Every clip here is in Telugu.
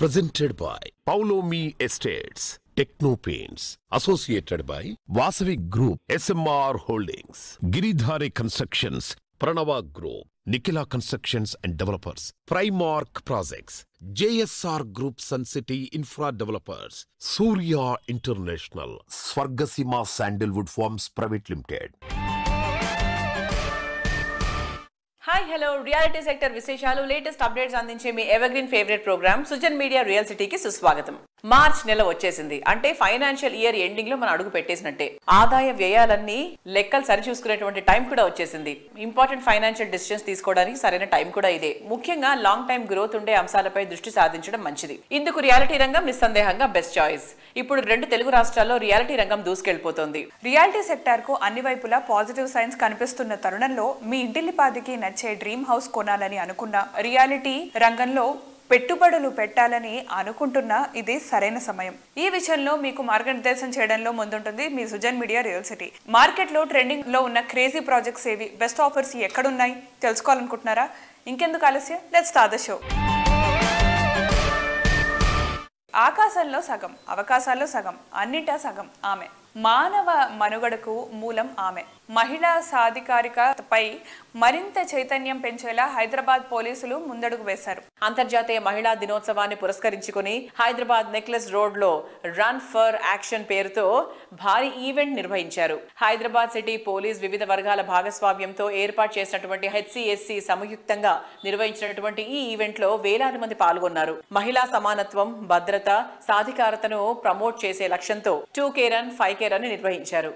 Presented by Paulomi Estates, Techno Paints, associated by Vasavi Group, SMR Holdings, Giridhare Constructions, Pranava Group, Nikhila Constructions and Developers, Primark Projects, JSR Group Sun City Infra Developers, Surya International, Swargasima Sandalwood Farms Private Limited. Hi hello reality sector విశేషాలు లేటెస్ట్ అప్డేట్స్ అందించే మీ evergreen favourite programme Sujan media real సిటీకి సుస్వాగతం. మార్చ్ నెల వచ్చేసింది అంటే ఫైనాన్షియల్ ఇయర్ ఎండింగ్ లో మనం అడుగు పెట్టేసినట్టే. ఆదాయ వ్యయాలన్నీ లెక్కలు సరిచూసుకునేటువంటి టైం కూడా వచ్చేసింది. ఇంపార్టెంట్ ఫైనాన్షియల్ డిసిషన్స్ తీసుకోవడానికి సరైన టైం కూడా ఇదే. ముఖ్యంగా లాంగ్ టైం గ్రోత్ ఉండే అంశాలపై దృష్టి సాధించడం మంచిది. ఇందుకు రియాలిటీ రంగం నిస్సందేహంగా బెస్ట్ చాయిస్. ఇప్పుడు 2 తెలుగు రాష్ట్రాల్లో రియాలిటీ రంగం దూసుకెళ్లిపోతోంది. రియాలిటీ సెక్టార్ కు అన్ని వైపులా పాజిటివ్ సైన్స్ కనిపిస్తున్న తరుణంలో మీ ఇంటిల్లిపాదికి నచ్చే డ్రీమ్ హౌస్ కొనాలని అనుకున్న, రియాలిటీ రంగంలో పెట్టుబడులు పెట్టాలని అనుకుంటున్నా ఇది సరైన సమయం. ఈ విషయంలో మీకు మార్గనిర్దేశం చేయడంలో ముందుంటుంది మీ Sujan media real city. Market లో ట్రెండింగ్ లో ఉన్న క్రేజీ ప్రాజెక్ట్స్ ఏవి, బెస్ట్ ఆఫర్స్ ఎక్కడున్నాయి తెలుసుకోవాలనుకుంటున్నారా? ఇంకెందుకు ఆలస్యం, లెట్స్ స్టార్ట్ ద షో. ఆకాశంలో సగం, అవకాశాల్లో సగం, అన్నిటా సగం ఆమె. మానవ మనుగడకు మూలం ఆమె. మహిళా సాధికారికతపై మరింత చైతన్యం పెంచేలా హైదరాబాద్ పోలీసులు ముందడుగు వేశారు. అంతర్జాతీయ మహిళా దినోత్సవాన్ని పురస్కరించుకుని హైదరాబాద్ నెక్లెస్ రోడ్ లో రన్ ఫర్ యాక్షన్ పేరుతో భారీ ఈవెంట్ నిర్వహించారు. హైదరాబాద్ సిటీ పోలీస్ వివిధ వర్గాల భాగస్వామ్యంతో ఏర్పాటు చేసినటువంటి HCSC సంయుక్తంగా నిర్వహించినటువంటి ఈ ఈవెంట్ లో వేలాది మంది పాల్గొన్నారు. మహిళా సమానత్వం, భద్రత, సాధికారతను ప్రమోట్ చేసే లక్ష్యంతో 2K రన్ 5K రన్ నిర్వహించారు.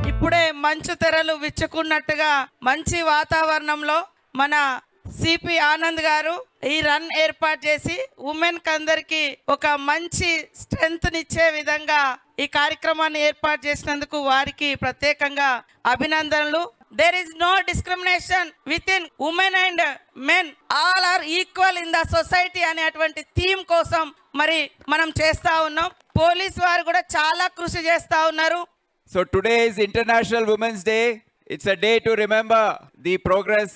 ఇప్పుడే మంచు తెరలు విచ్చుకున్నట్టుగా మంచి వాతావరణంలో మన సిపి ఆనంద్ గారు ఈ రన్ ఏర్పాటు చేసి ఉమెన్ అందరికి ఒక మంచి స్ట్రెంగ్త్ నిచ్చే విధంగా ఈ కార్యక్రమాన్ని ఏర్పాటు చేసినందుకు వారికి ప్రత్యేకంగా అభినందనలు. There is no discrimination within women and men. All are equal in the society అనేటువంటి థీమ్ కోసం మరి మనం చేస్తా ఉన్నాం. పోలీస్ వారు కూడా చాలా కృషి చేస్తా ఉన్నారు. So today is International Women's Day. It's a day to remember the progress,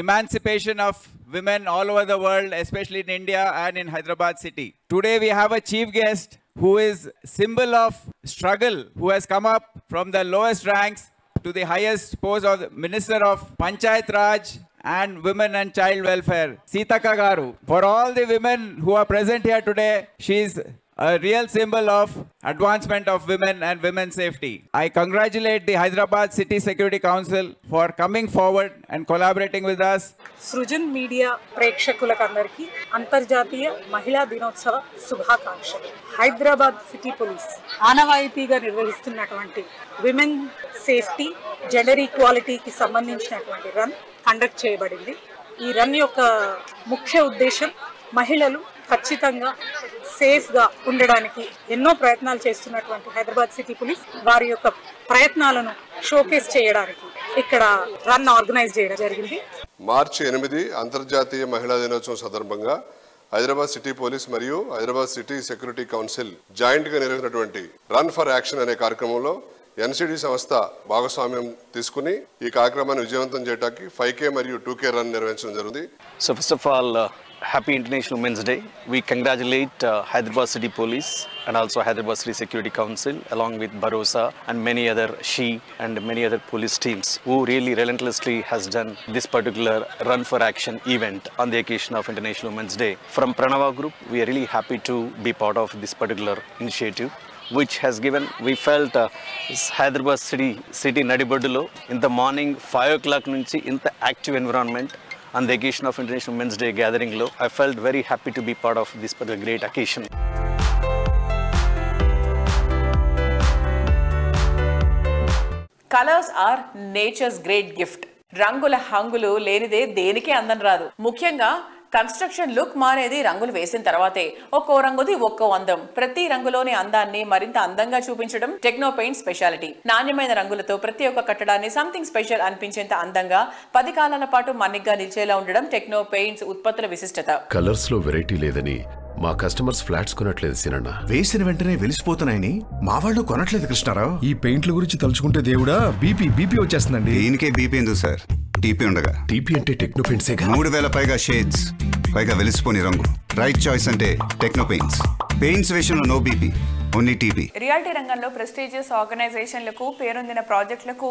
emancipation of women all over the world, especially in India and in Hyderabad city. Today we have a chief guest who is symbol of struggle, who has come up from the lowest ranks to the highest post of the Minister of Panchayat Raj and Women and Child Welfare, Sitaka Garu. For all the women who are present here today, she is a real symbol of advancement of women and women's safety. I congratulate the Hyderabad City Security Council for coming forward and collaborating with us. Srujan media ప్రేక్షకులందరికీ అంతర్జాతీయ మహిళా దినోత్సవ శుభాకాంక్షలు. హైదరాబాద్ సిటీ పోలీస్ ఆనవాయితీగా నిర్వహిస్తున్నటువంటి విమెన్ సేఫ్టీ, జెండర్ ఈక్వాలిటీకి సంబంధించినటువంటి రన్ కండక్ట్ చేయబడింది. ఈ రన్ యొక్క ముఖ్య ఉద్దేశం మహిళలు ఖచ్చితంగా సేఫ్గా ఉండడానికి ఎన్నో ప్రయత్నాలు చేస్తున్నటువంటి హైదరాబాద్ సిటీ పోలీస్ వారి యొక్క ప్రయత్నాలను షోకేస్ చేయడానికి ఇక్కడ రన్ ఆర్గనైజ్ చేయడం జరిగింది. మార్చి 8 అంతర్జాతీయ మహిళా దినోత్సవం సందర్భంగా హైదరాబాద్ సిటీ పోలీస్ మరియు Hyderabad city security council joint గా నిర్వహించినటువంటి రన్ ఫర్ యాక్షన్ అనే కార్యక్రమంలో NCD సంస్థ భాగస్వామ్యం తీసుకుని ఈ కార్యక్రమాన్ని విజయవంతం చేయడానికి 5K మరియు 2K రన్ నిర్వహించడం జరిగింది. So first of all, happy International Women's Day. We congratulate Hyderabad City Police and also Hyderabad City Security Council along with Barosa and many other and many other police teams who really relentlessly has done this particular run for action event on the occasion of International Women's Day. From Pranava Group, we are really happy to be part of this particular initiative, which has given, we felt Hyderabad city Nadibadulo in the morning 5 o'clock nunchi in the active environment on the occasion of International Men's Day gathering lo. I felt very happy to be part of this particular great occasion. Colors are nature's great gift. రంగుల హంగులు లేనిదే దేనికి అందం రాదు. ముఖ్యంగా కన్స్ట్రక్షన్ లుక్ మారేది రంగులు వేసిన తర్వాతే. ఒక్కో రంగుది ఒక్కో అందం. ప్రతి రంగులోని అందాన్ని మరింత అందంగా చూపించడం టెక్నో పెయింట్ స్పెషాలిటీ. నాణ్యమైన రంగులతో ప్రతి ఒక్క కట్టడాన్ని సంథింగ్ స్పెషల్ అనిపించేంత అందంగా 10 కాలాల పాటు మన్నిగ్గా నిలిచేలా ఉండడం టెక్నో పెయింట్స్ ఉత్పత్తుల విశిష్టత. కలర్స్ లో వెరైటీ లేదని మా కస్టమర్స్ ఫ్లాట్స్ కొనట్లేదు సినన్న. వేసిన వెంటనే వెలిసిపోతున్నాయని మా వాళ్ళు కొనట్లేదు కృష్ణారావు. ఈ పెయింట్ల గురించి తలుచుకుంటే దేవుడా బీపీ వచ్చేస్తుందండి. దీనికే బీపీ ఎందుకు సార్? టీపీ ఉండగా. టీపీ అంటే టెక్నో పెయింట్సే. 3000 పైగా షేడ్స్, పైగా వెలిసిపోని రంగు. రైట్ చాయిస్ అంటే టెక్నో పెయింట్స్. పెయింట్స్ విషయంలో no BP, only TP. Reality రంగంలో ప్రెస్టీజియస్ ఆర్గనైజేషన్లకు పేరొందిన ప్రాజెక్టులకు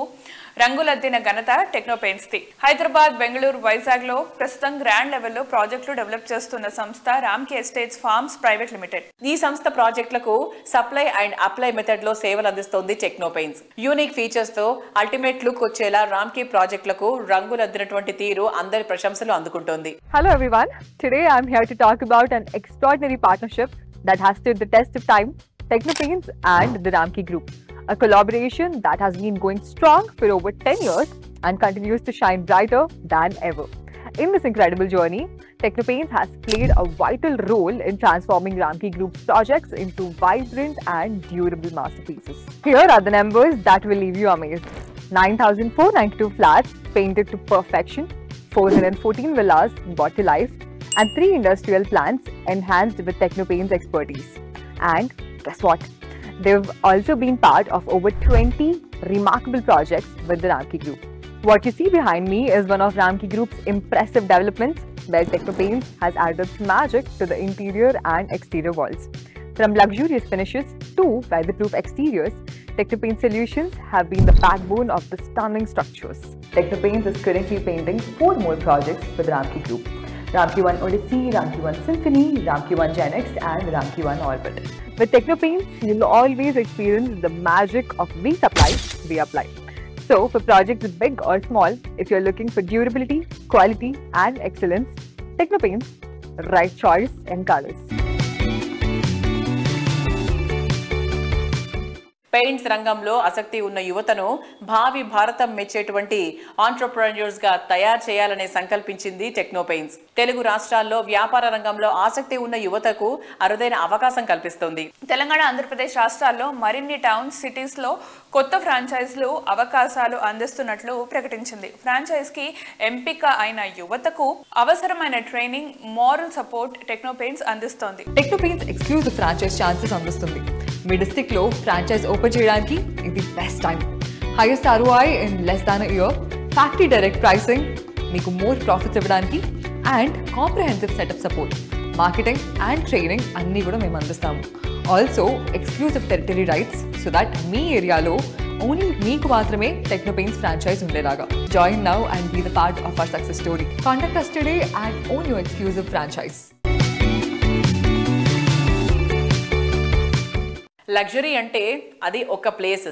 రంగులద్దిన ఘనత టెక్నో పెయింట్స్ ది. హైదరాబాద్, బెంగళూరు, వైజాగ్ లో ప్రస్తుతం గ్రాండ్ లెవెల్లో ప్రాజెక్టులు డెవలప్ చేస్తున్న సంస్థ Ramky estates farms private limited. ఈ సంస్థ ప్రాజెక్టులకు సప్లై అండ్ అప్లై మెథడ్ లో సేవలు అందిస్తోంది టెక్నో పెయింట్స్. యూనిక్ ఫీచర్స్ తో అల్టిమేట్ లుక్ వచ్చేలా రామ్కీ ప్రాజెక్టులకు రంగులద్దినటువంటి తీరు అందరి ప్రశంసలు అందుకుంటోంది. Hello everyone. Today I'm here to talk about an extraordinary partnership that has stood the test of time, Techno Paints and the Ramkey Group. A collaboration that has been going strong for over 10 years and continues to shine brighter than ever. In this incredible journey, Techno Paints has played a vital role in transforming Ramkey Group's projects into vibrant and durable masterpieces. Here are the numbers that will leave you amazed. 9,492 flats painted to perfection, 414 villas brought to life, and 3 industrial plants enhanced with Techno Paints expertise. And guess what? They've also been part of over 20 remarkable projects with the Ramkey Group. What you see behind me is one of Ramkey Group's impressive developments, where Techno Paints has added magic to the interior and exterior walls. From luxurious finishes to weatherproof exteriors, Techno Paints solutions have been the backbone of the stunning structures. Techno Paints is currently painting 4 more projects for the Ramkey Group: Ramkey 1 Odyssey, Ramkey 1 Symphony, Ramkey 1 Genex and Ramkey 1 Orbit. With Techno Paints, you'll always experience the magic of we supply, we apply. So for projects big or small, if you're looking for durability, quality and excellence, Techno Paints, right choice and colors. Paints రంగంలో ఆసక్తి ఉన్న యువతను భావి భారతం మెచ్చేటువంటి ఆంట్రప్రెన్యూర్స్ గా తయారు చేయాలని సంకల్పించింది టెక్నో పెయింట్స్. తెలుగు రాష్ట్రాల్లో వ్యాపార రంగంలో ఆసక్తి ఉన్న యువతకు అరుదైన అవకాశం కల్పిస్తుంది. తెలంగాణ, ఆంధ్రప్రదేశ్ రాష్ట్రాల్లో మరిన్ని టౌన్స్, సిటీస్ లో కొత్త ఫ్రాంచైజీలు అవకాశాలు అందిస్తున్నట్లు ప్రకటించింది. ఫ్రాంచైజ్ కి ఎంపిక అయిన యువతకు అవసరమైన training, moral support Techno Paints అందిస్తోంది. Techno Paints exclusive franchise chances అందిస్తుంది. మీ డిస్ట్రిక్ట్ లో ఫ్రాంచైజ్ ఓపెన్ చేయడానికి ఇది best time. Highest ROI in less than a year, factory direct pricing, మీకు మోర్ ప్రాఫిట్స్ ఇవ్వడానికి and comprehensive setup support, marketing and training అన్నీ కూడా మేము అందిస్తాము. Also exclusive territory rights so that మీ ఏరియాలో ఓన్లీ మీకు మాత్రమే టెక్నో పెయింట్స్ ఫ్రాంచైజ్ ఉండేలాగా. Join now and be the part of our success story. Contact us today and own your exclusive franchise. Luxury అంటే అది ఒక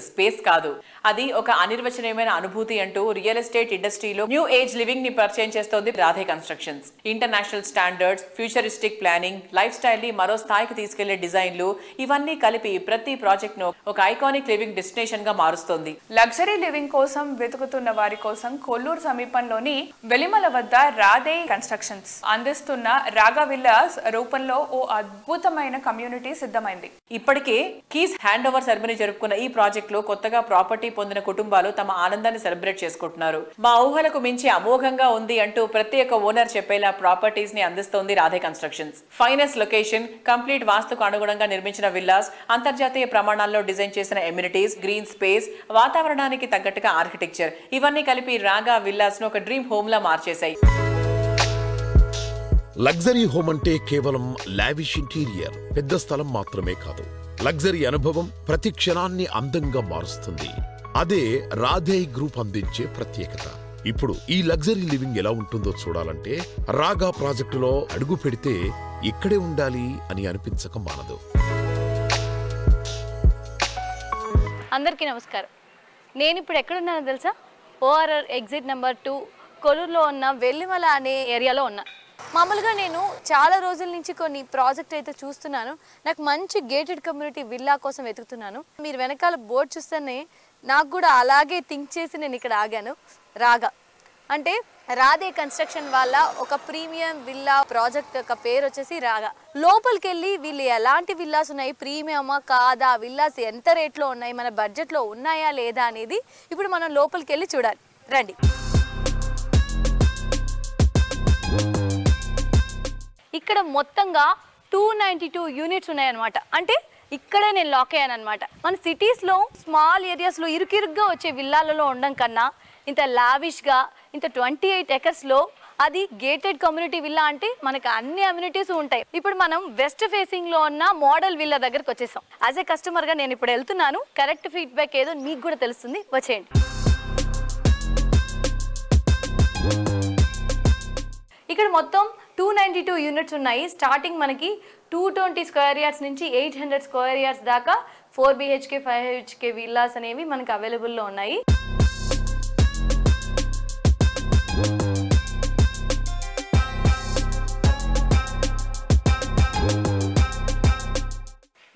స్పేస్ కాదు, అది ఒక అనిర్వచనీయమైన అనుభూతి అంటూ రియల్ ఎస్టేట్ ఇండస్ట్రీలో న్యూ ఏజ్ లివింగ్ ని పరిచయం చేస్తోంది Radhe constructions. International standards, futuristic planning, life style ని మరో స్థాయికి తీసుకెళ్లే డిజైన్లు ఇవన్నీ కలిపి ప్రతి ప్రాజెక్ట్ ను ఒక ఐకానిక్ లివింగ్ డెస్టినేషన్ గా మారుస్తోంది. లగ్జరీ లివింగ్ కోసం వెతుకుతున్న వారి కోసం కొల్లూరు సమీపంలోని వెలిమల వద్ద రాధే కన్స్ట్రక్షన్స్ అందిస్తున్న రాగా విల్లాస్ రూపంలో ఓ అద్భుతమైన కమ్యూనిటీ సిద్ధమైంది. ఇప్పటికే కీస్ హ్యాండ్ ఓవర్ సెరమనీ జరుపుకున్న ఈ ప్రాజెక్ట్ లో కొత్తగా ప్రాపర్టీ పొందిన కుటుంబాలు తమ ఆనందాన్ని సెలబ్రేట్ చేసుకుంటున్నారు. మా ఊహలకు మించి అమోఘంగా ఉంది అంటూ ప్రత్యేక ఓనర్ చెప్పేలా ప్రాపర్టీస్ ని అందిస్తోంది Radhe constructions. Finest location, complete వాస్తుకు అనుగుణంగా నిర్మించిన విల్లాస్, అంతర్జాతీయ ప్రమాణాల్లో డిజైన్ చేసిన ఎమ్యూనిటీస్, గ్రీన్ స్పేస్, వాతావరణానికి తగ్గట్టుగా ఆర్కిటెక్చర్ ఇవన్నీ కలిపి రాగా విల్లాస్ ను ఒక డ్రీమ్ హోమ్ లా మార్చేశాయి. లగ్జరీ హోమ్ అంటే కేవలం లావిష్ ఇంటీరియర్, పెద్ద స్థలం మాత్రమే కాదు. లగ్జరీ అనుభవం ప్రతి క్షణాన్ని అందంగా మారుస్తుంది. అదే రాధే గ్రూప్ అందించే ప్రత్యేకత. ఇప్పుడు ఈ లగ్జరీ లివింగ్ ఎలా ఉంటుందో చూడాలంటే రాగా ప్రాజెక్టులో అడుగు పెడితే ఇక్కడే ఉండాలి అని అనిపించక మానదు. అందరికీ నమస్కారం. నేను ఇప్పుడు ఎక్కడున్నానో తెలుసా? ORR ఎగ్జిట్ నెంబర్ 2 కొల్లూరులో ఉన్న వెల్లిమల అనే ఏరియాలో ఉన్నా. మామూలుగా నేను చాలా రోజుల నుంచి కొన్ని ప్రాజెక్ట్ అయితే చూస్తున్నాను. నాకు మంచి గేటెడ్ కమ్యూనిటీ విల్లా కోసం వెతుకుతున్నాను. మీరు వెనకాల బోర్డు చూస్తేనే నాకు కూడా అలాగే థింక్ చేసి నేను ఇక్కడ ఆగాను. రాగా అంటే రాధే కన్స్ట్రక్షన్ వాళ్ళ ఒక ప్రీమియం విల్లా ప్రాజెక్ట్ యొక్క పేరు వచ్చేసి రాగా. లోపలికి వెళ్ళి వీళ్ళు ఎలాంటి విల్లాస్ ఉన్నాయి, ప్రీమియమా కాదా, విల్లాస్ ఎంత రేట్లో ఉన్నాయి, మన బడ్జెట్లో ఉన్నాయా లేదా అనేది ఇప్పుడు మనం లోపలికి వెళ్ళి చూడాలి. రండి. ఇక్కడ మొత్తంగా 292 యూనిట్స్ ఉన్నాయన్నమాట. అంటే ఇక్కడే నేను లాక్ అయ్యాను అనమాట. మన సిటీస్లో స్మాల్ ఏరియాస్లో ఇరుకిరుగ్గా వచ్చే విల్లాలలో ఉండడం కన్నా ఇంత లావిష్గా ఇంత 28 ఎకర్స్లో అది గేటెడ్ కమ్యూనిటీ విల్లా అంటే మనకు అన్ని అమ్యూనిటీస్ ఉంటాయి. ఇప్పుడు మనం వెస్ట్ ఫేసింగ్ లో ఉన్న మోడల్ విల్లా దగ్గరకు వచ్చేసాం. యాజ్ ఏ కస్టమర్ గా నేను ఇప్పుడు వెళ్తున్నాను. కరెక్ట్ ఫీడ్బ్యాక్ ఏదో మీకు కూడా తెలుస్తుంది, వచ్చేయండి. ఇక్కడ మొత్తం 292 యూనిట్స్ ఉన్నాయి. స్టార్టింగ్ మనకి 220 స్క్వేర్ యార్డ్స్ నుంచి 800 స్క్వేర్ యార్డ్స్ దాకా 4 BHK 5 BHK విల్లాస్ అనేవి మనకి అవైలబుల్లో ఉన్నాయి.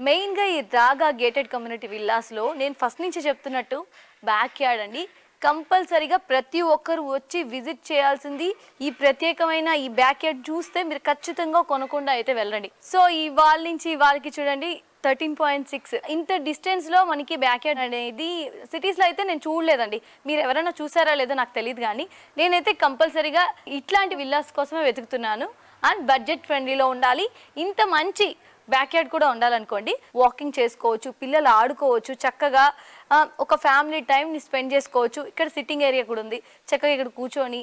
మెయిన్గా ఈ రాగా గేటెడ్ కమ్యూనిటీ విల్లాస్లో నేను ఫస్ట్ నుంచి చెప్తున్నట్టు బ్యాక్ యార్డ్ అండి. కంపల్సరీగా ప్రతి ఒక్కరు వచ్చి విజిట్ చేయాల్సింది. ఈ ప్రత్యేకమైన ఈ బ్యాక్ యార్డ్ చూస్తే మీరు ఖచ్చితంగా కొనకుండా అయితే వెళ్ళండి. సో ఈ వాల్ నుంచి వాళ్ళకి చూడండి 13.6 ఇంత డిస్టెన్స్లో మనకి బ్యాక్ యార్డ్ అనేది సిటీస్లో అయితే నేను చూడలేదండి. మీరు ఎవరైనా చూసారా లేదో నాకు తెలియదు, కానీ నేనైతే కంపల్సరీగా ఇట్లాంటి విల్లాస్ కోసమే వెతుకుతున్నాను. అండ్ బడ్జెట్ ఫ్రెండ్లీలో ఉండాలి, ఇంత మంచి బ్యాక్ యార్డ్ కూడా ఉండాలనుకోండి. వాకింగ్ చేసుకోవచ్చు, పిల్లలు ఆడుకోవచ్చు, చక్కగా ఒక ఫ్యామిలీ టైంని స్పెండ్ చేసుకోవచ్చు. ఇక్కడ సిట్టింగ్ ఏరియా కూడా ఉంది, చక్కగా ఇక్కడ కూర్చొని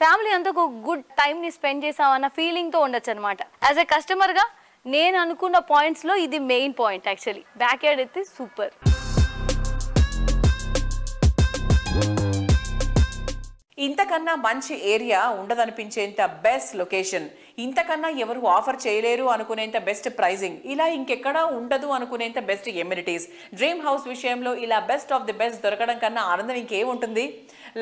ఫ్యామిలీ అంతా ఒక గుడ్ టైంని స్పెండ్ చేసామన్న ఫీలింగ్తో ఉండొచ్చు అనమాట. యాజ్ ఎ కస్టమర్గా నేను అనుకున్న పాయింట్స్లో ఇది main point. Actually back yard అయితే సూపర్. ఇంతకన్నా మంచి ఏరియా ఉండదనిపించేంత బెస్ట్ లొకేషన్, ఇంతకన్నా ఎవరు ఆఫర్ చేయలేరు అనుకునేంత బెస్ట్ ప్రైజింగ్, ఇలా ఇంకెక్కడా ఉండదు అనుకునేంత బెస్ట్ ఎమ్యూనిటీస్. డ్రీమ్ హౌస్ విషయంలో ఇలా బెస్ట్ ఆఫ్ ది బెస్ట్ దొరకడం కన్నా ఆనందం ఇంకేముంటుంది?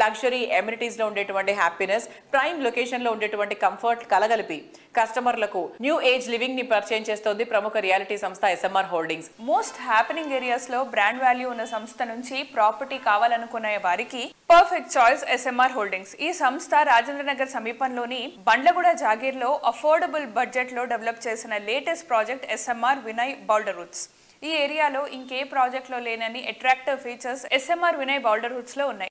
లగ్జరీ ఎమ్యూనిటీస్లో ఉండేటువంటి హ్యాపీనెస్, ప్రైమ్ లొకేషన్లో ఉండేటువంటి కంఫర్ట్ కలగలిపి కస్టమర్లకు న్యూ ఏజ్ లివింగ్ ని పరిచయం చేస్తోంది ప్రముఖ రియాలిటీ సంస్థ SMR holdings. Most happening areas లో బ్రాండ్ వాల్యూ ఉన్న సంస్థ నుంచి ప్రాపర్టీ కావాలనుకునే వారికి పర్ఫెక్ట్ చాయిస్ SMR హోల్డింగ్స్. ఈ సంస్థ రాజేంద్ర నగర్ సమీపంలోని బండ్లగూడ జాగీర్లో అఫోర్డబుల్ బడ్జెట్ లో డెవలప్ చేసిన latest project SMR Vinay boulder roots. ఈ ఏరియాలో ఇంకే ప్రాజెక్ట్ లో లేనని attractive features SMR Vinay boulder roots లో ఉన్నాయి.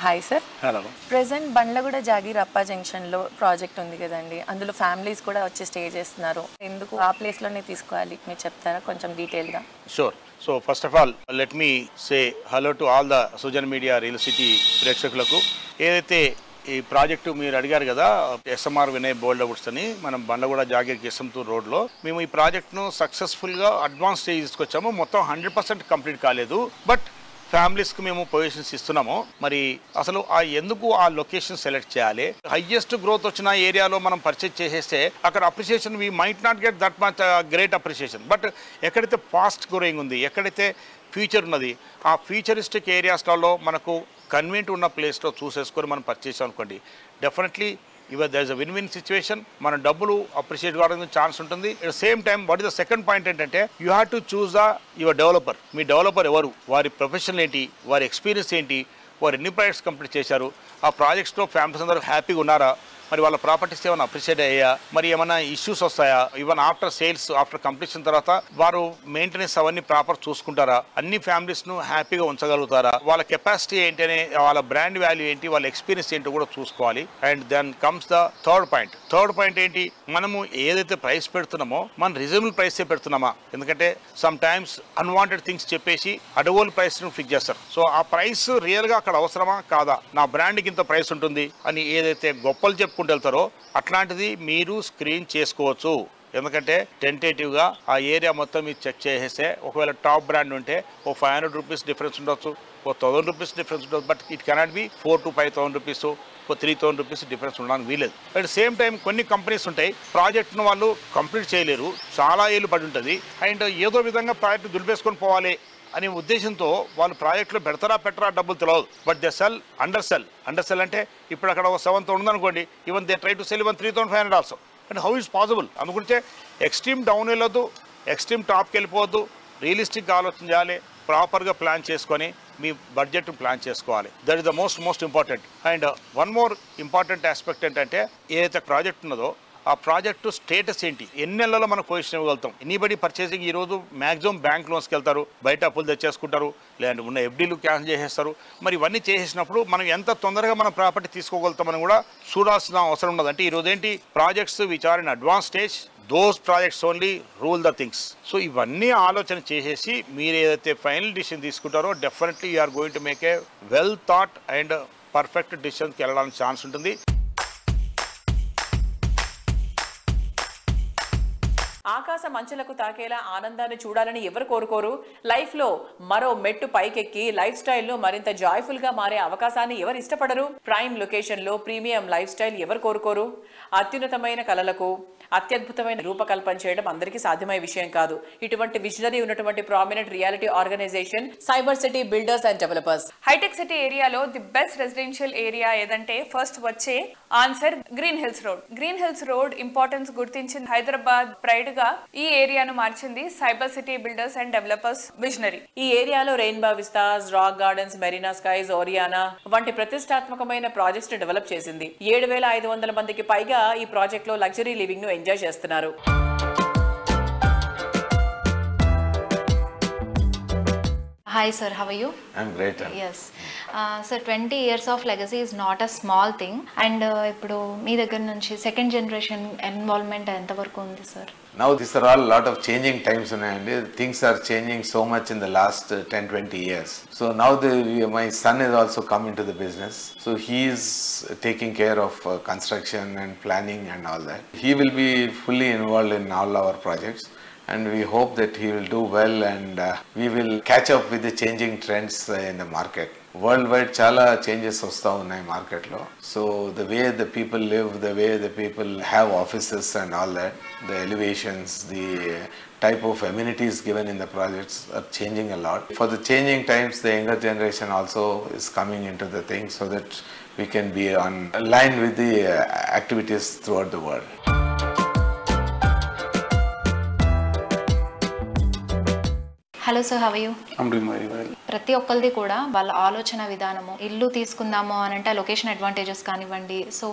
Hi sir. Hello. Present Bandlaguda jagir అప్పా జంక్షన్లో ప్రాజెక్ట్ ఉంది కదండి, అందులో ఫ్యామిలీస్ కూడా వచ్చి స్టే చేస్తున్నారు. ఎందుకు ఆ ప్లేస్లోనే తీసుకోవాలి మీరు చెప్తారా కొంచెం డీటెయిల్గా? Sure. So first of all let me say hello to all the Sujan media real city ప్రేక్షకులకు. ఏదైతే ఈ ప్రాజెక్టు మీరు అడిగారు కదా, SMR వినయ్ బౌల్డర్ రూట్స్ అని, మనం బండ్లగూడ జాగీర్ కిసంతూర్ రోడ్లో మేము ఈ ప్రాజెక్ట్ను సక్సెస్ఫుల్గా అడ్వాన్స్ స్టేజ్ తీసుకొచ్చాము. మొత్తం 100% కంప్లీట్ కాలేదు, బట్ ఫ్యామిలీస్కి మేము పొజిషన్స్ ఇస్తున్నాము. మరి అసలు ఎందుకు ఆ లొకేషన్ సెలెక్ట్ చేయాలి? హైయెస్ట్ గ్రోత్ వచ్చిన ఏరియాలో మనం పర్చేజ్ చేసేస్తే అక్కడ appreciation we might not get that much great appreciation. But ఎక్కడైతే ఫాస్ట్ గ్రోయింగ్ ఉంది, ఎక్కడైతే ఫ్యూచర్ ఉన్నది, ఆ ఫ్యూచరిస్టిక్ ఏరియాస్లలో మనకు కన్వీనియంట్ ఉన్న ప్లేస్లో చూసేసుకొని మనం పర్చేస్ అనుకోండి, definitely there is a win win situation. మన డబ్బులు అప్రిషియేట్ కావడానికి ఛాన్స్ ఉంటుంది. At the same time what is the second point ఏంటంటే, you have to choose your developer. మీ డెవలపర్ ఎవరు, వారి ప్రొఫెషన్ ఏంటి, వారి ఎక్స్పీరియన్స్ ఏంటి, వారు ఎన్ని ప్రాజెక్ట్స్ కంప్లీట్ చేశారు, ఆ ప్రాజెక్ట్స్లో ఫ్యామిలీస్ అందరూ హ్యాపీగా ఉన్నారా, మరి వాళ్ళ ప్రాపర్టీస్ ఏమైనా అప్రిషియేట్ అయ్యా, మరి ఏమైనా ఇష్యూస్ వస్తాయా, even after sales after completion తర్వాత వారు మెయింటెనెన్స్ అవన్నీ ప్రాపర్ చూసుకుంటారా, అన్ని ఫ్యామిలీస్ను హ్యాపీగా ఉంచగలుగుతారా, వాళ్ళ కెపాసిటీ ఏంటి అనే, వాళ్ళ బ్రాండ్ వాల్యూ ఏంటి, వాళ్ళ ఎక్స్పీరియన్స్ ఏంటో కూడా చూసుకోవాలి. And then comes the third point ఏంటి, మనము ఏదైతే ప్రైస్ పెడుతున్నామో మనం రీజనబుల్ ప్రైసే పెడుతున్నామా? ఎందుకంటే సమ్ టైమ్స్ అన్వాంటెడ్ థింగ్స్ చెప్పేసి అడవోల్ ప్రైస్ను ఫిక్స్ చేస్తారు. సో ఆ ప్రైస్ రియల్గా అక్కడ అవసరమా కాదా, నా బ్రాండ్కి ఇంత ప్రైస్ ఉంటుంది అని ఏదైతే గొప్పలు చెప్పుకుంటూ వెళ్తారో అట్లాంటిది మీరు స్క్రీన్ చేసుకోవచ్చు. ఎందుకంటే టెంటేటివ్గా ఆ ఏరియా మొత్తం మీరు చెక్ చేసేస్తే ఒకవేళ టాప్ బ్రాండ్ ఉంటే ఓ 500 రూపీస్ డిఫరెన్స్ ఉండొచ్చు, ఓ 1000 రూపీస్ డిఫరెన్స్ ఉండొచ్చు. But it cannot be 4,000 to 5,000 rupees, ఓ 3,000 రూపీస్ డిఫరెన్స్ ఉండడానికి వీలేదు. అట్ సేమ్ టైం కొన్ని కంపెనీస్ ఉంటాయి, ప్రాజెక్ట్ను వాళ్ళు కంప్లీట్ చేయలేరు, చాలా ఏళ్ళు పడి ఉంటుంది, అండ్ ఏదో విధంగా ప్రాజెక్ట్ దులిపేసుకొని పోవాలి అనే ఉద్దేశంతో వాళ్ళు ప్రాజెక్టులో పెట్టరా డబ్బులు తెలియదు. But they sell under cell అంటే ఇప్పుడు అక్కడ 7,000 ఉందనుకోండి, even they try to cell 3,500 also. And how is possible? అనుకుంటే ఎక్స్ట్రీమ్ డౌన్ వెళ్ళొద్దు, ఎక్స్ట్రీమ్ టాప్కి వెళ్ళిపోవద్దు, రియలిస్టిక్గా ఆలోచన చేయాలి, ప్రాపర్గా ప్లాన్ చేసుకొని మీ బడ్జెట్ ప్లాన్ చేసుకోవాలి. That is the most important. And one more important aspect ఏంటంటే, ఏదైతే ప్రాజెక్ట్ ఉన్నదో ఆ ప్రాజెక్టు స్టేటస్ ఏంటి, ఎన్ని నెలల్లో మనం పొజిషన్ ఇవ్వగలుగుతాం. ఎనీబడి పర్చేసింగ్ ఈరోజు మ్యాక్సిమం బ్యాంక్ లోన్స్కి వెళ్తారు, బయట అప్పులు తెచ్చేసుకుంటారు, లేదంటే ఉన్న FDలు క్యాన్సిల్ చేసేస్తారు. మరి ఇవన్నీ చేసేసినప్పుడు మనం ఎంత తొందరగా మనం ప్రాపర్టీ తీసుకోగలుగుతామని కూడా చూడాల్సిన అవసరం ఉన్నది. అంటే ఈరోజు ఏంటి, projects which are in advance stage those projects only rule the things. So ఇవన్నీ ఆలోచన చేసేసి మీరు ఏదైతే ఫైనల్ డిసిషన్ తీసుకుంటారో definitely you are going to make a well thought and perfect డిసిషన్కి వెళ్ళడానికి ఛాన్స్ ఉంటుంది. ఆకాశ మంచులకు తాకేలా ఆనందాన్ని చూడాలని ఎవరు కోరుకోరు? లైఫ్లో మరో మెట్టు పైకెక్కి లైఫ్ స్టైల్ను మరింత జాయ్ఫుల్గా మారే అవకాశాన్ని ఎవరు ఇష్టపడరు? ప్రైమ్ లొకేషన్లో ప్రీమియం లైఫ్ స్టైల్ ఎవరు కోరుకోరు? అత్యున్నతమైన కళలకు అత్యద్భుతమైన రూపకల్పన చేయడం అందరికీ సాధ్యమయ్యే విషయం కాదు. ఇటువంటి విజనరీ ఉన్నటువంటి prominent reality organisation cyber city builders and developers. Hitech city ఏరియాలో ది బెస్ట్ రెసిడెన్షియల్ ఏరియా ఏదంటే ఫస్ట్ వచ్చే answer green hills road. Green hills road importance గుర్తించిన హైదరాబాద్ ప్రైడ్ గా ఈ ఏరియాను మార్చింది cyber city builders and developers visionary. ఈ ఏరియాలో rainbow vistas, rock gardens, marina skies, Oriana వంటి ప్రతిష్టాత్మకమైన ప్రాజెక్ట్స్ ని డెవలప్ చేసింది. 7,500 మందికి పైగా ఈ ప్రాజెక్ట్ లో లగ్జరీ లివింగ్ ను ఎంజాయ్ చేస్తున్నారు. Hi sir, how are you? I'm great. Yes. Sir, 20 years of legacy is not a small thing. And ఇప్పుడు మీ దగ్గర నుంచి సెకండ్ జనరేషన్ ఇన్వాల్వ్మెంట్ ఎంతవరకు ఉంది sir? Now these are all lot of changing times and things are changing so much in the last 10-20 years. So now my son is also come into the business. So he is taking care of construction and planning and all that. He will be fully involved in all our projects. And we hope that he will do well and we will catch up with the changing trends in the market. Worldwide chala changes vasta unnai market lo. So the way the people live, the way the people have offices and all that, the elevations, the type of amenities given in the projects are changing a lot. For the changing times, the younger generation also is coming into the thing so that we can be on line with the activities throughout the world. Hello sir, how are you? I'm doing very well. ప్రతి ఒక్కరిది కూడా వాళ్ళ ఆలోచన విధానము, ఇల్లు తీసుకుందాము అని అంటే లొకేషన్ అడ్వాంటేజెస్ కానివ్వండి, సో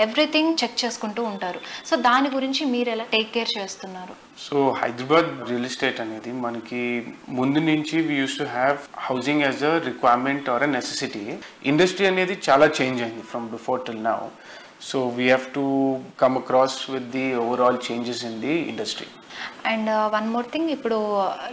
ఎవ్రీథింగ్ చెక్ చేసుకుంటూ ఉంటారు. సో దాని గురించి మీరు ఎలా టేక్ కేర్ చేస్తున్నారు? సో హైదరాబాద్ రియల్ ఎస్టేట్ అనేది మనకి ముందు నుంచి we used to have housing as a requirement or a necessity. Industry అనేది చాలా చేంజ్ అయింది from before till now. So we have to come across with the overall changes in the industry. And one more thing, ఇప్పుడు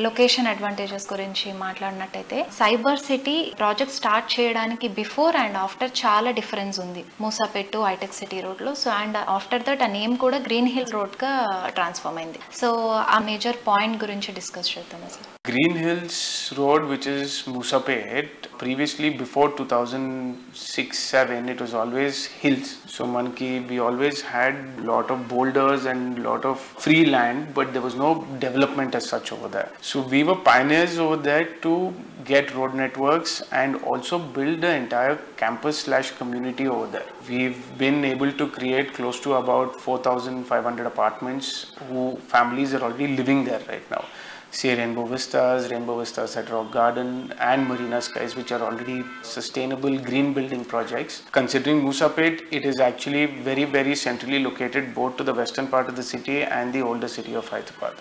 లొకేషన్ అడ్వాంటేజెస్ గురించి మాట్లాడినట్టయితే సైబర్ సిటీ ప్రాజెక్ట్ స్టార్ట్ చేయడానికి బిఫోర్ అండ్ ఆఫ్టర్ చాలా డిఫరెన్స్ ఉంది మూసాపేట్ టు హైటెక్ సిటీ రోడ్లో. సో అండ్ ఆఫ్టర్ దట్ ఆ నేమ్ కూడా గ్రీన్ హిల్స్ రోడ్గా ట్రాన్స్ఫార్మ్ అయింది. సో ఆ మేజర్ పాయింట్ గురించి డిస్కస్ చేద్దాం sir. Green Hills Road, which is Musapet, previously before 2006-7, it was always hills. So manki, we always had lot of boulders and lot of free land, but there was no development as such over there. So we were pioneers over there to get road networks and also build the entire campus/community over there. We've been able to create close to about 4,500 apartments who families are already living there right now. Say Rainbow Vistas at Rock Garden and Marina Skies, which are already sustainable green building projects. Considering Musapet, it is actually very, very centrally located both to the western part of the city and the older city of Hyderabad.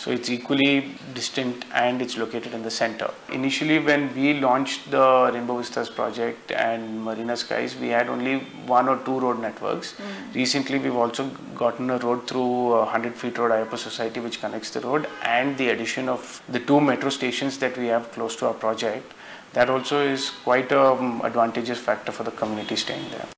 So it's equally distant and it's located in the center. Initially when we launched the Rainbow Vistas project and Marina Skies, we had only 1 or 2 road networks. Recently we've also gotten a road through 100 Feet Road Ayappa Society, which connects the road, and the addition of the 2 metro stations that we have close to our project. That also is quite an advantageous factor for the community staying there.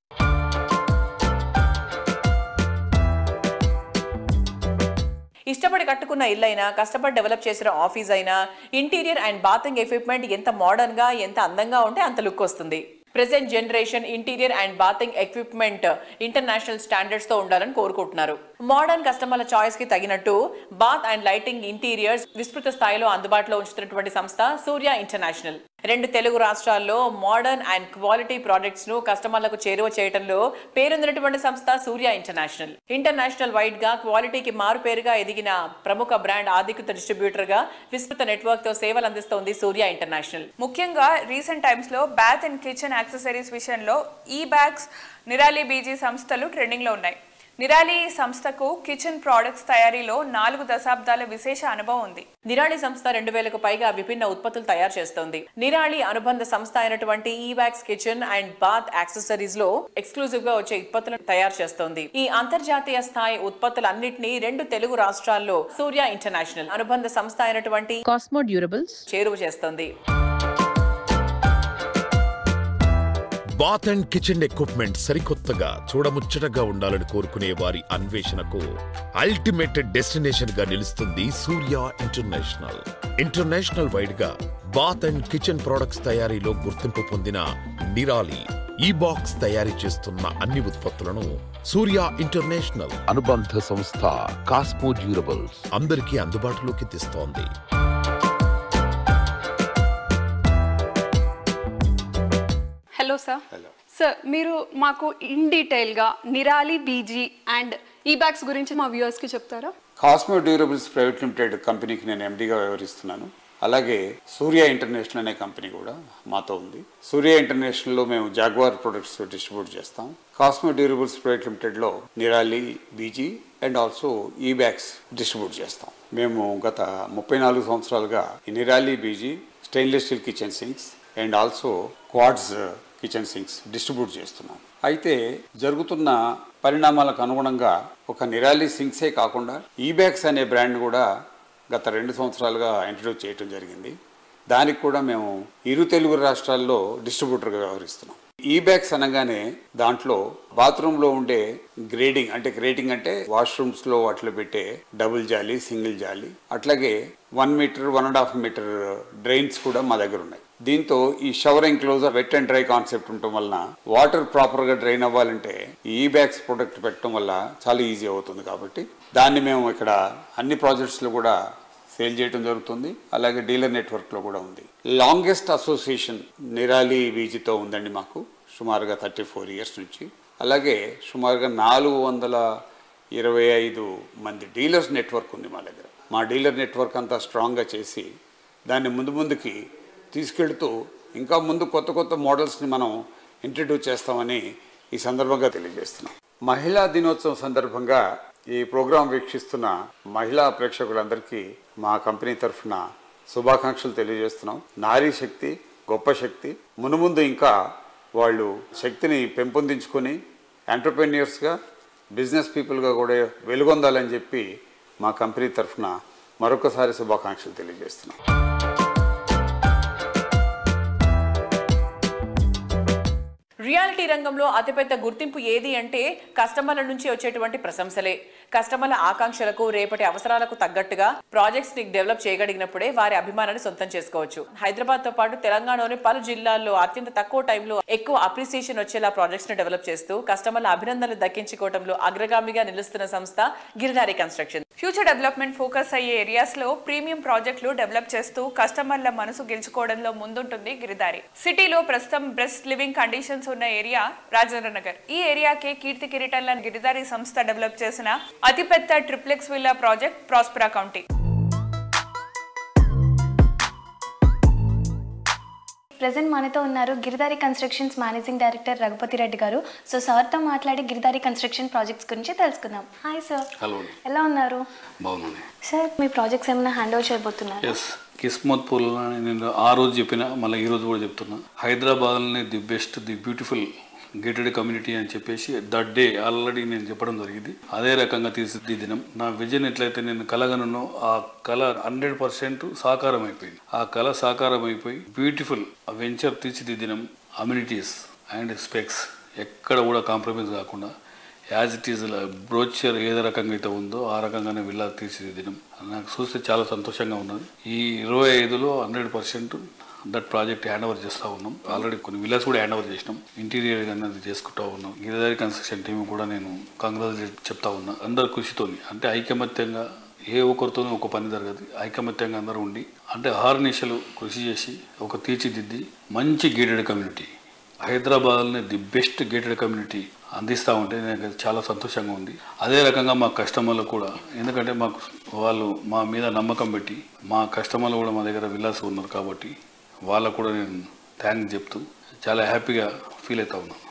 ఇష్టపడి కట్టుకున్న ఇల్లైనా, కష్టపడి డెవలప్ చేసిన ఆఫీస్ అయినా, ఇంటీరియర్ అండ్ బాతింగ్ ఎక్విప్మెంట్ ఎంత మోడర్న్ గా, ఎంత అందంగా ఉంటే అంత లుక్ వస్తుంది. Present generation interior and bathing equipment international standards తో ఉండాలని కోరుకుంటున్నారు. మోడర్న్ కస్టమర్ల చాయిస్ కి తగినట్టు బాత్ అండ్ లైటింగ్ ఇంటీరియర్స్ విస్తృత స్థాయిలో అందుబాటులో ఉంచుతున్నటువంటి సంస్థ సూర్య ఇంటర్నేషనల్. 2 తెలుగు రాష్ట్రాల్లో మోడర్న్ అండ్ క్వాలిటీ ప్రొడక్ట్స్ ను కస్టమర్లకు చేరువ చేయడంలో పేరొందినటువంటి సంస్థ సూర్య ఇంటర్నేషనల్. ఇంటర్నేషనల్ వైడ్ గా క్వాలిటీకి మారుపేరుగా ఎదిగిన ప్రముఖ బ్రాండ్ అధికృత డిస్ట్రిబ్యూటర్ గా విస్తృత నెట్వర్క్ తో సేవలు అందిస్తోంది సూర్య ఇంటర్నేషనల్. ముఖ్యంగా రీసెంట్ టైమ్స్ లో బాత్ అండ్ కిచెన్ యాక్సెసరీస్ విషయంలో ఈ బ్యాగ్స్, నిరాలి బీజీ సంస్థలు ట్రెండింగ్ లో ఉన్నాయి. నిరాలి సంస్థకు కిచెన్ ప్రొడక్ట్స్ తయారీలో 4 దశాబ్దాల విశేష అనుభవం ఉంది. నిరాలి సంస్థ 2000కు పైగా విభిన్న ఉత్పత్తులు తయారు చేస్తోంది. నిరాలి అనుబంధ సంస్థ అయినటువంటి ఈవాక్స్ కిచెన్ అండ్ బాత్ యాక్సెసరీస్ లో ఎక్స్క్లూజివ్ గా వచ్చే ఉత్పత్తులను తయారు చేస్తోంది. ఈ అంతర్జాతీయ స్థాయి ఉత్పత్తులన్నింటినీ 2 తెలుగు రాష్ట్రాల్లో సూర్య ఇంటర్నేషనల్ అనుబంధ సంస్థ అయినటువంటి కాస్మో డ్యూరబుల్స్ చేరువ చేస్తోంది. బాత్ అండ్ కిచెన్ ఎక్విప్మెంట్ సరికొత్తగా చూడముచ్చటగా ఉండాలని కోరుకునే వారి అన్వేషణకు అల్టిమేట్ డెస్టినేషన్ గా నిలుస్తుంది సూర్య ఇంటర్నేషనల్. ఇంటర్నేషనల్ వైడ్ గా బాత్ అండ్ కిచెన్ ప్రొడక్ట్స్ తయారీలో గుర్తింపు పొందిన నిరాలి ఈ బాక్స్ తయారీ చేస్తున్న అన్ని ఉత్పత్తులను సూర్య ఇంటర్నేషనల్ అనుబంధ సంస్థ కాస్మో డ్యూరబుల్స్ అందరికీ అందుబాటులోకి తెస్తోంది. Hello sir. సార్ మీరు మాకు ఇన్ డీటెయిల్గా నిరాలి బీజీ అండ్ ఈ బ్యాగ్స్ గురించి మా వ్యూవర్స్కి చెప్తారా? కాస్మో డ్యూరబుల్స్ ప్రైవేట్ లిమిటెడ్ కంపెనీకి నేను ఎండీగా వ్యవహరిస్తున్నాను. అలాగే సూర్య ఇంటర్నేషనల్ అనే కంపెనీ కూడా మాతో ఉంది. సూర్య ఇంటర్నేషనల్లో మేము జాగ్వార్ ప్రొడక్ట్స్ డిస్ట్రిబ్యూట్ చేస్తాం. కాస్మో డ్యూరబుల్స్ ప్రైవేట్ లిమిటెడ్లో నిరాలి బీజీ అండ్ ఆల్సో ఈ బ్యాగ్స్ డిస్ట్రిబ్యూట్ చేస్తాం. మేము గత 34 సంవత్సరాలుగా ఈ Nirali BG stainless steel kitchen sinks and also quads kitchen sinks distribute చేస్తున్నాం. అయితే జరుగుతున్న పరిణామాలకు అనుగుణంగా ఒక నిరాలి సింక్సే కాకుండా ఈ బ్యాగ్స్ అనే బ్రాండ్ కూడా గత 2 సంవత్సరాలుగా ఇంట్రడ్యూస్ చేయడం జరిగింది. దానికి కూడా మేము 2 తెలుగు రాష్ట్రాల్లో డిస్ట్రిబ్యూటర్గా వ్యవహరిస్తున్నాం. ఈ బ్యాగ్స్ అనగానే దాంట్లో బాత్రూంలో ఉండే గ్రేడింగ్ అంటే వాష్రూమ్స్లో వాటిలో పెట్టే డబుల్ జాలి, సింగిల్ జాలి, అట్లాగే 1 మీటర్ 1.5 మీటర్ డ్రైన్స్ కూడా మా దగ్గర ఉన్నాయి. దీంతో ఈ shower enclosure wet and dry concept ఉండటం వలన వాటర్ ప్రాపర్గా డ్రైన్ అవ్వాలంటే ఈ బ్యాగ్స్ ప్రొడక్ట్ పెట్టడం వల్ల చాలా ఈజీ అవుతుంది. కాబట్టి దాన్ని మేము ఇక్కడ అన్ని ప్రాజెక్ట్స్లో కూడా సేల్ చేయడం జరుగుతుంది. అలాగే డీలర్ నెట్వర్క్లో కూడా ఉంది. లాంగెస్ట్ అసోసియేషన్ నిరాలి బీజీతో ఉందండి మాకు సుమారుగా 34 ఇయర్స్ నుంచి. అలాగే సుమారుగా 425 మంది డీలర్స్ నెట్వర్క్ ఉంది మా దగ్గర. మా డీలర్ నెట్వర్క్ అంతా స్ట్రాంగ్గా చేసి దాన్ని ముందుకి తీసుకెళ్తూ ఇంకా ముందు కొత్త మోడల్స్ని మనం ఇంట్రడ్యూస్ చేస్తామని ఈ సందర్భంగా తెలియజేస్తున్నాం. మహిళా దినోత్సవం సందర్భంగా ఈ ప్రోగ్రాం వీక్షిస్తున్న మహిళా ప్రేక్షకులందరికీ మా కంపెనీ తరఫున శుభాకాంక్షలు తెలియజేస్తున్నాం. నారీ శక్తి గొప్ప శక్తి. మునుముందు ఇంకా వాళ్ళు శక్తిని పెంపొందించుకొని ఎంటర్ప్రెన్యూర్స్గా బిజినెస్ పీపుల్గా కూడా వెలుగొందాలని చెప్పి మా కంపెనీ తరఫున మరొకసారి శుభాకాంక్షలు తెలియజేస్తున్నాం. రియాలిటీ రంగంలో అతిపెద్ద గుర్తింపు ఏది అంటే కస్టమర్ల నుంచి వచ్చేటువంటి ప్రశంసలే. కస్టమర్ల ఆకాంక్షలకు రేపటి అవసరాలకు తగ్గట్టుగా ప్రాజెక్ట్స్ ని డెవలప్ చేయగలిగినప్పుడే వారి అభిమానాన్ని సొంతం చేసుకోవచ్చు. హైదరాబాద్ తో పాటు తెలంగాణలోని పలు జిల్లాల్లో అత్యంత తక్కువ టైంలో ఎక్కువ అప్రిసియేషన్ వచ్చేలా ప్రాజెక్ట్స్ ని డెవలప్ చేస్తూ కస్టమర్ల అభినందనలు దక్కించుకోవడంలో అగ్రగామిగా నిలుస్తున్న సంస్థ Giridhari construction. Future development focus అయ్యే ఏరియాస్ లో ప్రీమియం ప్రాజెక్టులు డెవలప్ చేస్తూ కస్టమర్ల మనసు గెలుచుకోవడంలో ముందుంటుంది గిరిధారి. సిటీలో ప్రస్తుతం బెస్ట్ లివింగ్ కండిషన్స్ ఉన్న ఏరియా రాజేంద్ర నగర్. ఈ ఏరియాకే కీర్తి కిరీటంలను గిరిధారి సంస్థ డెవలప్ చేసిన అతిపెద్ద triplex villa project prospera county. Present మనతో ఉన్నారు Giridhari constructions managing director Raghupathi Reddy garu. So సార్తో మాట్లాడి గిరిధారి కన్స్ట్రక్షన్ ప్రాజెక్ట్స్ గురించి తెలుసుకుందాం. Hi sir. హలో. ఎలా ఉన్నారు? బాగున్నాను సార్. మీ ప్రాజెక్ట్స్ ఏమైనా హ్యాండ్ ఓవర్ చేయబోతున్నారు? ఎస్. కిస్మత్పూర్ నేను ఆ రోజు చెప్పిన, మళ్ళీ ఈ రోజు కూడా చెప్తున్నా, హైదరాబాద్లోనే the best, the beautiful gated community అని చెప్పేసి దట్ డే ఆల్రెడీ నేను చెప్పడం జరిగింది. అదే రకంగా తీర్చిదిద్దినం. నా విజన్ ఎట్లయితే నేను కలగనను ఆ కళ 100% సాకారం అయిపోయింది. ఆ కళ సాకారం అయిపోయి బ్యూటిఫుల్ వెంచర్ తీర్చిదిద్దినం. అమ్యూనిటీస్ అండ్ స్పెక్స్ ఎక్కడ కూడా కాంప్రమైజ్ కాకుండా యాజ్ ఇట్ ఈజ్ బ్రోచర్ ఏ రకంగా అయితే ఉందో ఆ రకంగానే విల్లా తీర్చిదిద్దినం. నాకు చూస్తే చాలా సంతోషంగా ఉన్నది. ఈ 25లో 100% దట్ ప్రాజెక్ట్ హ్యాండ్ ఓవర్ చేస్తూ ఉన్నాం. ఆల్రెడీ కొన్ని విల్లాస్ కూడా హ్యాండ్ ఓవర్ చేసినాం. ఇంటీరియర్ అనేది చేసుకుంటూ ఉన్నాం. గిరిధారి కన్స్ట్రక్షన్ టీం కూడా నేను కంగ్రాచులేట్ చెప్తా ఉన్నా. అందరు కృషితోని, అంటే ఐకమత్యంగా, ఏ ఒక్కరితోనూ ఒక పని జరగదు. ఐకమత్యంగా అందరూ ఉండి, అంటే ఆర్నిశలు కృషి చేసి ఒక తీర్చిదిద్ది మంచి గేటెడ్ కమ్యూనిటీ, హైదరాబాద్లోనే ది బెస్ట్ గేటెడ్ కమ్యూనిటీ అందిస్తూ ఉంటే నాకు చాలా సంతోషంగా ఉంది. అదే రకంగా మా కస్టమర్లు కూడా, ఎందుకంటే మాకు వాళ్ళు మా మీద నమ్మకం పెట్టి, మా కస్టమర్లు కూడా మా దగ్గర విల్లాస్ ఉన్నారు కాబట్టి వాళ్ళకు కూడా నేను థ్యాంక్స్ చెప్తూ చాలా హ్యాపీగా ఫీల్ అవుతా ఉన్నాను.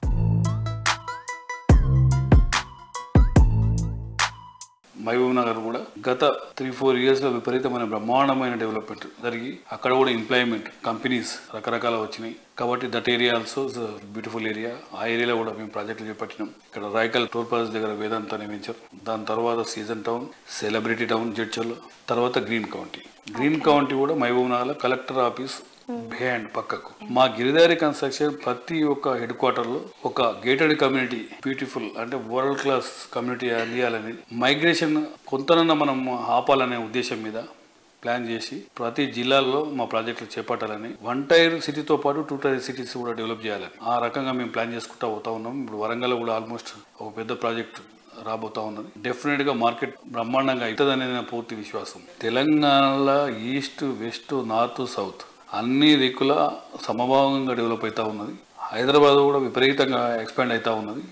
మహబూబ్ నగర్ కూడా గత 3-4 years లో విపరీతమైన బ్రహ్మాండమైన డెవలప్మెంట్ జరిగి అక్కడ కూడా ఎంప్లాయ్మెంట్ కంపెనీస్ రకరకాల వచ్చినాయి. కాబట్టి that area also beautiful area. ఆ ఏరియాలో కూడా మేము ప్రాజెక్టులు చేపట్టినాం. ఇక్కడ రాయకల్ టోల్ ప్లాజా దగ్గర వేదాంత అనే వెంచర్, దాని తర్వాత season town, celebrity town Jadcherla, తర్వాత గ్రీన్ కౌంటీ. గ్రీన్ కౌంటీ కూడా Mahbub Nagar collector office behind పక్కకు. మా గిరిదారి కన్స్ట్రక్షన్ ప్రతి ఒక్క హెడ్ క్వార్టర్ లో ఒక గేటెడ్ కమ్యూనిటీ బ్యూటిఫుల్ అంటే వరల్డ్ క్లాస్ కమ్యూనిటీ అందియాలని, మైగ్రేషన్ కొంతనన్నా మనం ఆపాలనే ఉద్దేశం మీద ప్లాన్ చేసి ప్రతి జిల్లాల్లో మా ప్రాజెక్టులు చేపట్టాలని, 1 tier సిటీతో పాటు 2 tier సిటీస్ కూడా డెవలప్ చేయాలని ఆ రకంగా మేము ప్లాన్ చేసుకుంటూ పోతా ఉన్నాం. ఇప్పుడు వరంగల్ కూడా ఆల్మోస్ట్ ఒక పెద్ద ప్రాజెక్ట్ రాబోతా ఉన్నది. డెఫినెట్ గా మార్కెట్ బ్రహ్మాండంగా అవుతుందనే నా పూర్తి విశ్వాసం. తెలంగాణలో ఈస్ట్, వెస్ట్, నార్త్, సౌత్ అన్ని దిక్కుల సమభావంగా డెవలప్ అవుతా ఉన్నది. హైదరాబాద్ కూడా విపరీతంగా ఎక్స్పాండ్ అవుతా ఉన్నది.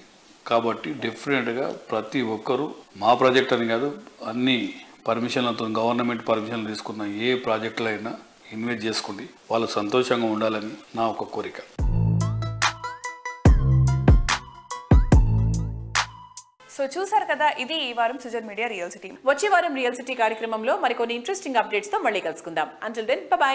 కాబట్టి డెఫినెట్గా ప్రతి ఒక్కరూ మా ప్రాజెక్ట్ అని కాదు, అన్ని పర్మిషన్లతో గవర్నమెంట్ పర్మిషన్లు తీసుకున్న ఏ ప్రాజెక్టులు అయినా ఇన్వెస్ట్ చేసుకుంటే వాళ్ళు సంతోషంగా ఉండాలని నా ఒక కోరిక. సో చూసారు కదా, ఇది ఈ వారం సుజన్ మీడియా రియల్ సిటీ. వచ్చే వారం రియల్ సిటీ కార్యక్రమంలో మరికొన్ని ఇంట్రెస్టింగ్ అప్డేట్స్ తో మళ్ళీ కలుసుకుందాం. Until then by.